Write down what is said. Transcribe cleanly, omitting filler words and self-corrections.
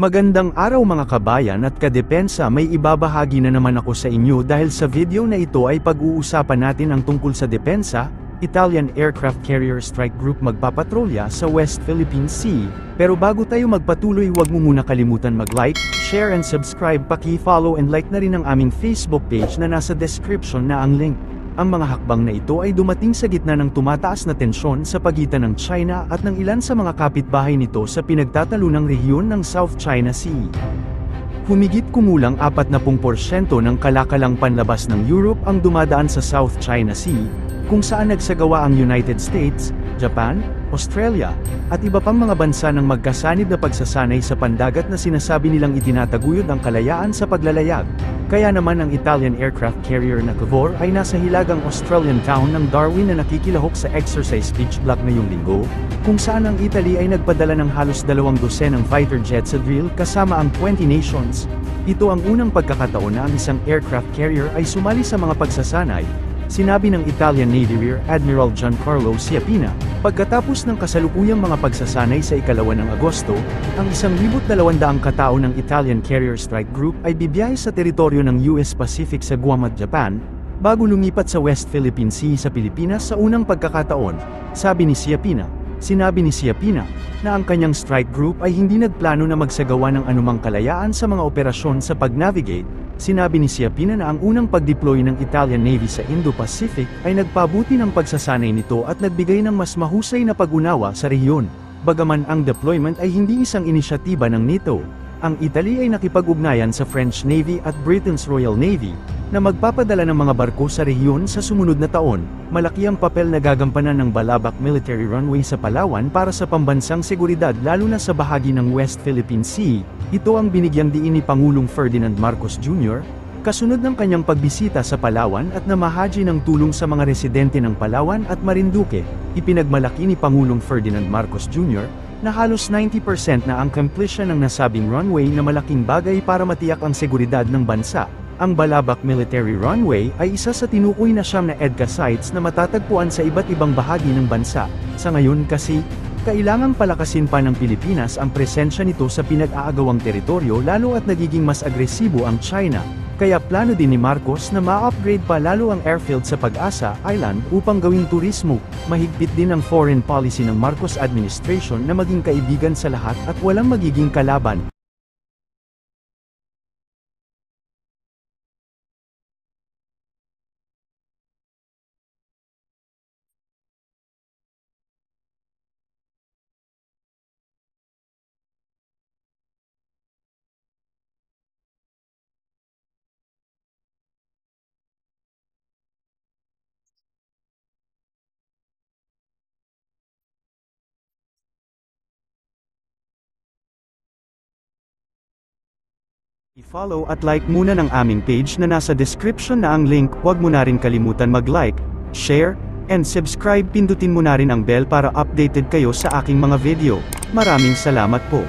Magandang araw mga kabayan at kadepensa, may ibabahagi na naman ako sa inyo dahil sa video na ito ay pag-uusapan natin ang tungkol sa depensa. Italian aircraft carrier strike group magpapatrolya sa West Philippine Sea. Pero bago tayo magpatuloy, huwag mo muna kalimutan mag-like, share and subscribe, paki-follow and like na rin ang aming Facebook page na nasa description na ang link. Ang mga hakbang na ito ay dumating sa gitna ng tumataas na tensyon sa pagitan ng China at ng ilan sa mga kapitbahay nito sa pinagtatalunang rehiyon ng South China Sea. Humigit kumulang 40% ng kalakalang panlabas ng Europe ang dumadaan sa South China Sea, kung saan nagsagawa ang United States, Japan, Australia, at iba pang mga bansa ng magkasanib na pagsasanay sa pandagat na sinasabi nilang itinataguyod ang kalayaan sa paglalayag. Kaya naman ang Italian aircraft carrier na Cavour ay nasa hilagang Australian town ng Darwin na nakikilahok sa exercise beach block ngayong linggo, kung saan ang Italy ay nagpadala ng halos 2 dosenang fighter jets sa drill kasama ang 20 nations. Ito ang unang pagkakataon na ang isang aircraft carrier ay sumali sa mga pagsasanay, sinabi ng Italian Navy Rear Admiral Giancarlo Schiappina. Pagkatapos ng kasalukuyang mga pagsasanay sa ika-2 ng Agosto, ang 1,200 katao ng Italian Carrier Strike Group ay bibiyahe sa teritoryo ng US Pacific sa Guam at Japan, bago lumipat sa West Philippine Sea sa Pilipinas sa unang pagkakataon, sabi ni Schiappina. Sinabi ni Schiappina na ang kanyang strike group ay hindi nagplano na magsagawa ng anumang kalayaan sa mga operasyon sa pag-navigate. Sinabi ni Schiappina na ang unang pag-deploy ng Italian Navy sa Indo-Pacific ay nagpabuti ng pagsasanay nito at nagbigay ng mas mahusay na pag-unawa sa rehiyon. Bagaman ang deployment ay hindi isang inisyatiba ng NATO, ang Italy ay nakipag-ugnayan sa French Navy at Britain's Royal Navy na magpapadala ng mga barko sa rehiyon sa sumunod na taon. Malaki ang papel na gagampanan ng Balabac Military Runway sa Palawan para sa pambansang seguridad lalo na sa bahagi ng West Philippine Sea. Ito ang binigyang diin ni Pangulong Ferdinand Marcos Jr., kasunod ng kanyang pagbisita sa Palawan at namahaji ng tulong sa mga residente ng Palawan at Marinduque. Ipinagmalaki ni Pangulong Ferdinand Marcos Jr. na halos 90% na ang completion ng nasabing runway na malaking bagay para matiyak ang seguridad ng bansa. Ang Balabac Military Runway ay isa sa tinukoy na siyam na EDCA sites na matatagpuan sa iba't ibang bahagi ng bansa. Sa ngayon kasi, kailangang palakasin pa ng Pilipinas ang presensya nito sa pinag-aagawang teritoryo lalo at nagiging mas agresibo ang China. Kaya plano din ni Marcos na ma-upgrade pa lalo ang airfield sa Pag-asa Island upang gawing turismo. Mahigpit din ang foreign policy ng Marcos administration na maging kaibigan sa lahat at walang magiging kalaban. I-follow at like muna ng aming page na nasa description na ang link. Huwag mo na rin kalimutan mag-like, share, and subscribe. Pindutin mo na rin ang bell para updated kayo sa aking mga video. Maraming salamat po.